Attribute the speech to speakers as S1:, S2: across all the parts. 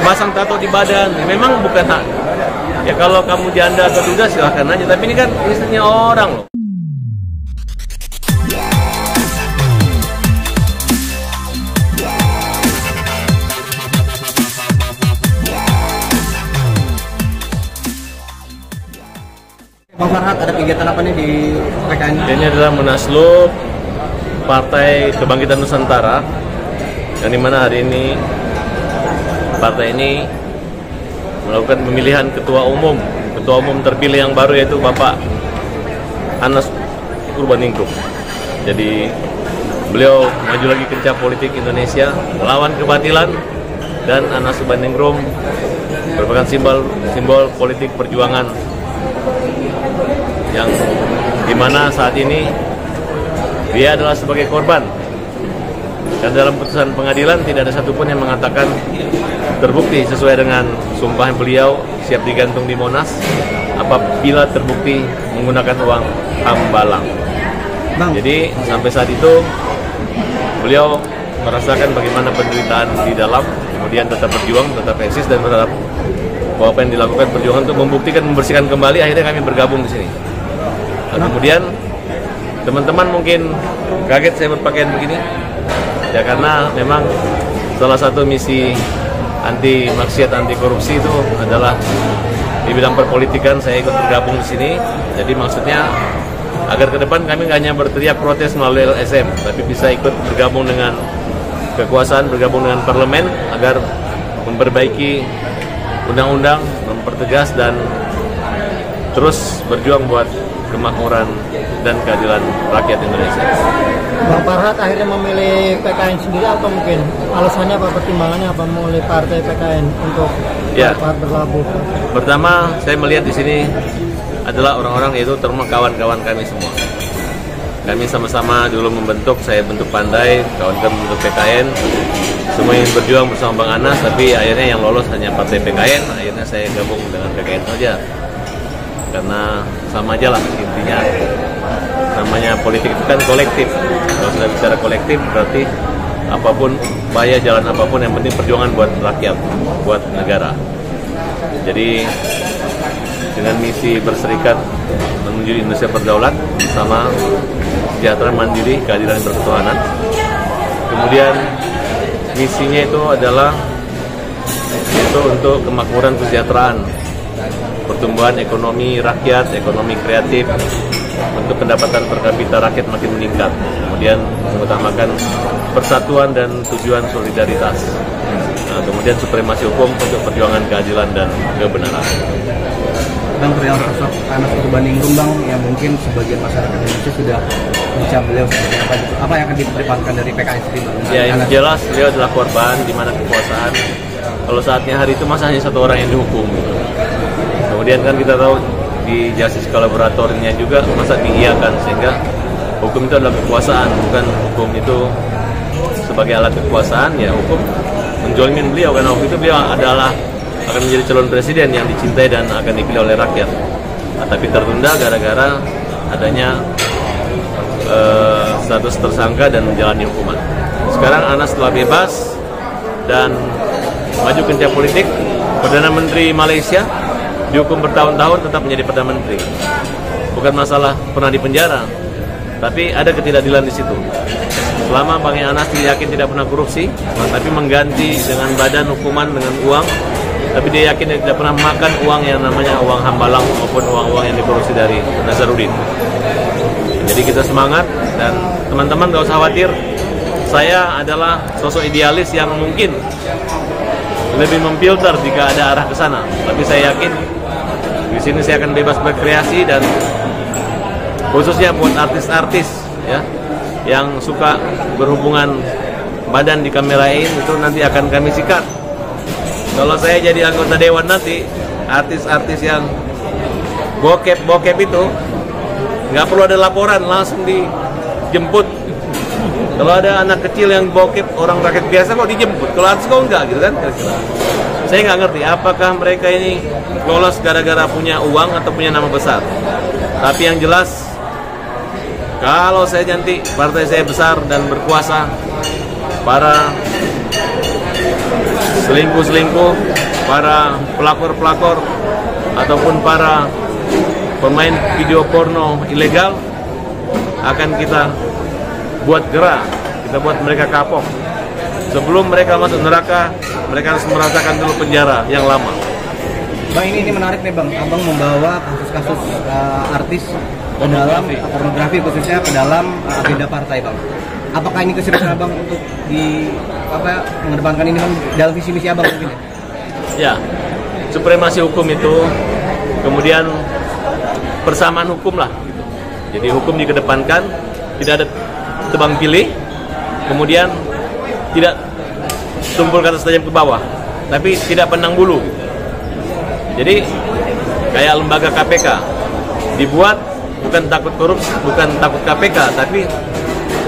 S1: pasang tato di badan, ya memang bukan hak. Ya kalau kamu janda atau duda silahkan aja, tapi ini kan istrinya orang loh.
S2: Bang Farhad, ada kegiatan apa nih di PKN?
S1: Ini adalah Munaslup Partai Kebangkitan Nusantara, yang dimana hari ini partai ini melakukan pemilihan ketua umum terpilih yang baru, yaitu Bapak Anas Urbaningrum. Jadi beliau maju lagi ke politik Indonesia, melawan kebatilan, dan Anas Urbaningrum merupakan simbol politik perjuangan yang dimana saat ini dia adalah sebagai korban, dan dalam putusan pengadilan tidak ada satupun yang mengatakan terbukti sesuai dengan sumpah beliau siap digantung di Monas apabila terbukti menggunakan uang hambalang. Jadi sampai saat itu beliau merasakan bagaimana penderitaan di dalam, kemudian tetap berjuang, tetap eksis, dan berharap bahwa apa yang dilakukan perjuangan untuk membuktikan, membersihkan kembali. Akhirnya kami bergabung di sini. Nah, kemudian teman-teman mungkin kaget saya berpakaian begini, ya karena memang salah satu misi anti maksiat, anti korupsi itu adalah di bidang perpolitikan. Saya ikut bergabung di sini. Jadi maksudnya agar ke depan kami nggak hanya berteriak protes melalui LSM, tapi bisa ikut bergabung dengan kekuasaan, bergabung dengan parlemen agar memperbaiki undang-undang, mempertegas, dan terus berjuang buat kemakmuran dan keadilan rakyat Indonesia.
S2: Bang Farhad akhirnya memilih PKN sendiri atau mungkin alasannya apa, pertimbangannya apa memilih partai PKN untuk berlabuh?
S1: Pertama, saya melihat di sini adalah orang-orang, yaitu termasuk kawan-kawan kami semua. Kami sama-sama dulu membentuk, saya bentuk Pandai, kawan-kawan membentuk PKN, semua ingin berjuang bersama Bang Anas, tapi akhirnya yang lolos hanya partai PKN. Akhirnya saya gabung dengan PKN saja, karena sama aja lah intinya. Namanya politik itu kan kolektif. Kalau sudah bicara kolektif berarti apapun, upaya jalan apapun, yang penting perjuangan buat rakyat, buat negara. Jadi dengan misi berserikat menuju Indonesia berdaulat sama sejahtera, mandiri, keadilan, dan berketuhanan. Kemudian misinya itu adalah untuk kemakmuran, kesejahteraan, pertumbuhan ekonomi rakyat, ekonomi kreatif, untuk pendapatan per kapita rakyat makin meningkat. Kemudian mengutamakan persatuan dan tujuan solidaritas. Nah, kemudian supremasi hukum untuk perjuangan keadilan dan kebenaran.
S2: Bang, perihal sosok Anas Urbaningrum, Bang, yang mungkin sebagian masyarakat Indonesia sudah mencap beliau seperti apa, apa yang akan diperdebatkan dari PKN sendiri, Bang?
S1: Ya, yang jelas beliau adalah korban di mana kekuasaan. Kalau saatnya hari itu masa hanya satu orang yang dihukum. Kemudian kan kita tahu di justice kolaboratornya juga masa diiakan, sehingga hukum itu adalah kekuasaan, bukan hukum itu sebagai alat kekuasaan. Ya hukum menjolimin beliau, karena waktu itu beliau adalah akan menjadi calon presiden yang dicintai dan akan dipilih oleh rakyat. Nah, tapi tertunda gara-gara adanya status tersangka dan menjalani hukuman. Sekarang Anas telah bebas dan maju ke politik. Perdana Menteri Malaysia dihukum bertahun-tahun tetap menjadi Perdana Menteri. Bukan masalah pernah dipenjara, tapi ada ketidakadilan di situ. Selama Bang Anas yakin tidak pernah korupsi, tapi mengganti dengan badan hukuman dengan uang, tapi dia yakin dia tidak pernah makan uang yang namanya uang hambalang maupun uang-uang yang dikorupsi dari Nazarudin. Jadi kita semangat, dan teman-teman gak usah khawatir. Saya adalah sosok idealis yang mungkin lebih memfilter jika ada arah ke sana. Tapi saya yakin di sini saya akan bebas berkreasi, dan khususnya buat artis-artis ya yang suka berhubungan badan di kamerain, itu nanti akan kami sikat. Kalau saya jadi anggota dewan nanti, artis-artis yang bokep itu nggak perlu ada laporan, langsung dijemput. Kalau ada anak kecil yang bokep, orang rakyat biasa kok dijemput, kalau artis kok enggak gitu kan? Saya nggak ngerti apakah mereka ini lolos gara-gara punya uang atau punya nama besar. Tapi yang jelas, kalau saya nanti partai saya besar dan berkuasa, para selingkuh-selingkuh, para pelakor-pelakor ataupun para pemain video porno ilegal akan kita buat gerah, kita buat mereka kapok. Sebelum mereka masuk neraka, mereka harus merasakan dulu penjara yang lama.
S2: Bang, ini menarik nih Bang, Abang membawa kasus-kasus artis ke dalam pornografi khususnya ke dalam agenda partai Bang. Apakah ini keseriusan Abang untuk mengedepankan ini Bang dalam visi misi Abang mungkin
S1: ya? Supremasi hukum itu, kemudian persamaan hukum lah. Gitu. Jadi hukum dikedepankan, tidak ada tebang pilih, kemudian tidak tumpul ke atas tajam ke bawah, tapi tidak pandang bulu. Jadi kayak lembaga KPK dibuat bukan takut korupsi, bukan takut KPK, tapi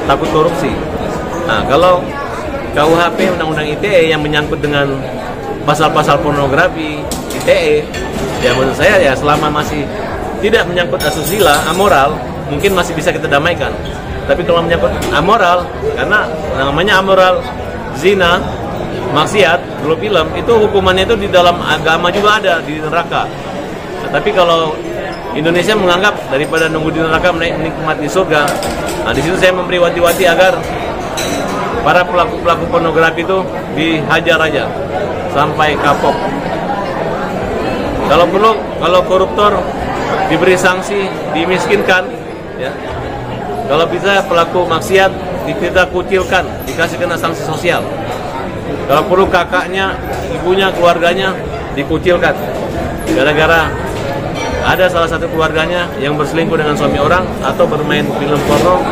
S1: takut korupsi. Nah, kalau KUHP Undang-Undang ITE yang menyangkut dengan pasal-pasal pornografi ITE, ya menurut saya ya selama masih tidak menyangkut asusila, amoral, mungkin masih bisa kita damaikan. Tapi kalau menyangkut amoral, karena namanya amoral, zina, maksiat, dulu film, itu hukumannya itu di dalam agama juga ada, di neraka. Nah, tapi kalau Indonesia menganggap daripada nunggu di neraka menikmati surga, nah di situ saya memberi wanti-wanti agar para pelaku-pelaku pornografi itu dihajar aja sampai kapok. Kalau perlu, kalau koruptor diberi sanksi, dimiskinkan, ya. Kalau bisa pelaku maksiat kita kucilkan, dikasih kena sanksi sosial. Kalau perlu kakaknya, ibunya, keluarganya dikucilkan. Gara-gara ada salah satu keluarganya yang berselingkuh dengan suami orang atau bermain film porno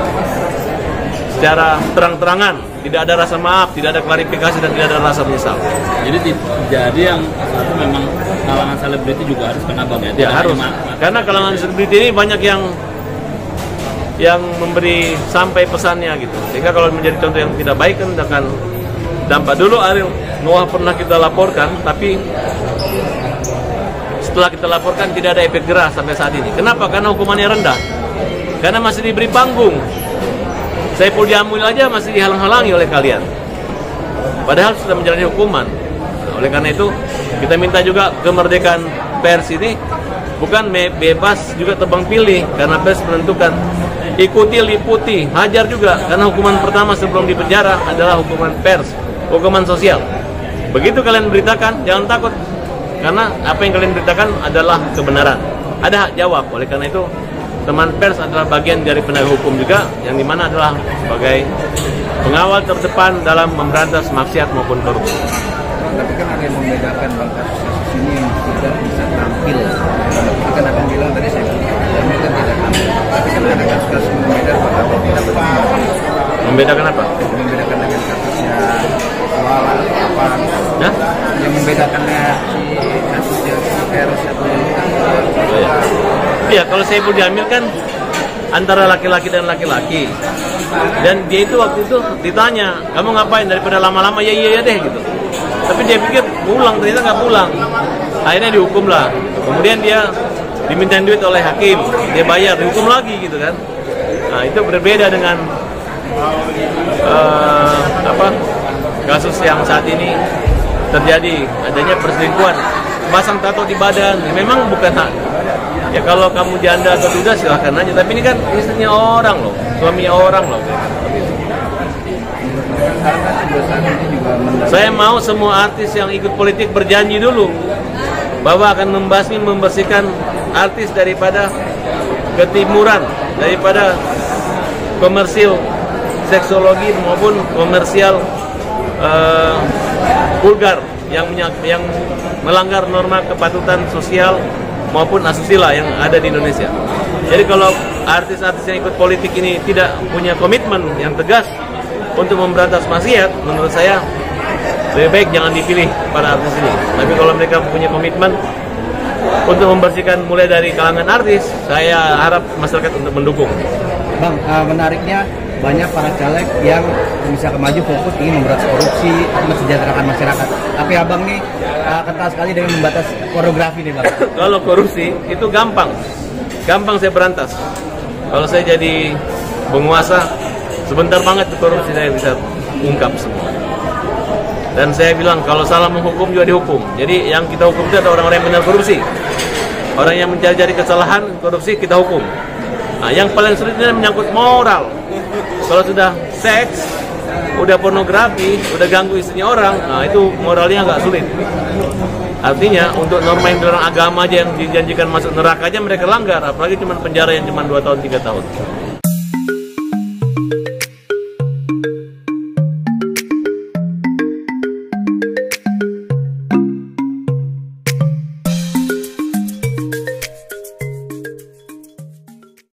S1: secara terang-terangan, tidak ada rasa maaf, tidak ada klarifikasi dan tidak ada rasa menyesal.
S3: Jadi yang satu memang kalangan selebriti juga harus kena Bang ya?
S1: Ya harus, karena kalangan selebriti ini banyak yang memberi sampai pesannya gitu. Sehingga kalau menjadi contoh yang tidak baik kan akan dampak. Dulu Ariel Noah pernah kita laporkan, tapi setelah kita laporkan tidak ada efek jerah sampai saat ini. Kenapa? Karena hukumannya rendah. Karena masih diberi panggung. Saiful Jamil aja masih dihalang-halangi oleh kalian. Padahal sudah menjalani hukuman. Oleh karena itu, kita minta juga kemerdekaan pers ini bukan bebas juga tebang pilih, karena pers menentukan. Ikuti, liputi, hajar juga, karena hukuman pertama sebelum dipenjara adalah hukuman pers, hukuman sosial. Begitu kalian beritakan, jangan takut, karena apa yang kalian beritakan adalah kebenaran. Ada hak jawab. Oleh karena itu, teman pers adalah bagian dari penegak hukum juga, yang dimana adalah sebagai pengawal terdepan dalam memberantas maksiat maupun korupsi.
S2: Tapi kan ada yang membedakan Bang, kasus ini yang tidak bisa tampil. Itu kan akan bilang tadi saya ini kan tidak tampil. Tapi kan ada kasus yang membedakan Bang, tidak bertampil.
S1: Membedakan apa?
S2: Membedakan dengan kasusnya Kuala apa?
S1: Ya?
S2: Yang membedakannya si kasusnya Eros atau
S1: Iya, kalau Saiful Jamil kan antara laki-laki dan laki-laki. Dan dia itu waktu itu ditanya, kamu ngapain daripada lama-lama? Ya iya deh gitu. Tapi dia pikir pulang, ternyata nggak pulang. Akhirnya dihukum lah. Kemudian dia dimintain duit oleh hakim, dia bayar, dihukum lagi gitu kan. Nah itu berbeda dengan kasus yang saat ini terjadi, adanya perselingkuhan, pasang tato di badan. Memang bukan hak. Ya kalau kamu janda atau duda silahkan aja. Tapi ini kan istrinya orang loh, suaminya orang loh. Saya mau semua artis yang ikut politik berjanji dulu bahwa akan membersihkan artis daripada ketimuran, daripada komersil seksologi maupun komersial vulgar yang melanggar norma kepatutan sosial maupun asusila yang ada di Indonesia. Jadi kalau artis-artis yang ikut politik ini tidak punya komitmen yang tegas untuk memberantas maksiat, menurut saya lebih baik jangan dipilih para artis ini. Tapi kalau mereka punya komitmen untuk membersihkan mulai dari kalangan artis, saya harap masyarakat untuk mendukung.
S2: Bang, menariknya banyak para caleg yang bisa maju fokus ingin memberantas korupsi, mensejahterakan masyarakat. Tapi abang nih kental sekali dengan membatas pornografi nih Bang.
S1: Kalau korupsi itu gampang saya berantas. Kalau saya jadi penguasa, sebentar banget korupsi saya bisa ungkap semua. Dan saya bilang kalau salah menghukum juga dihukum. Jadi yang kita hukum itu adalah orang-orang yang benar korupsi. Orang yang mencari-cari kesalahan korupsi kita hukum. Nah, yang paling sulit ini menyangkut moral. Kalau sudah seks, udah pornografi, udah ganggu istrinya orang, nah itu moralnya agak sulit. Artinya untuk norma yang dalam agama aja yang dijanjikan masuk neraka aja mereka langgar, apalagi cuma penjara yang cuma 2 tahun 3 tahun.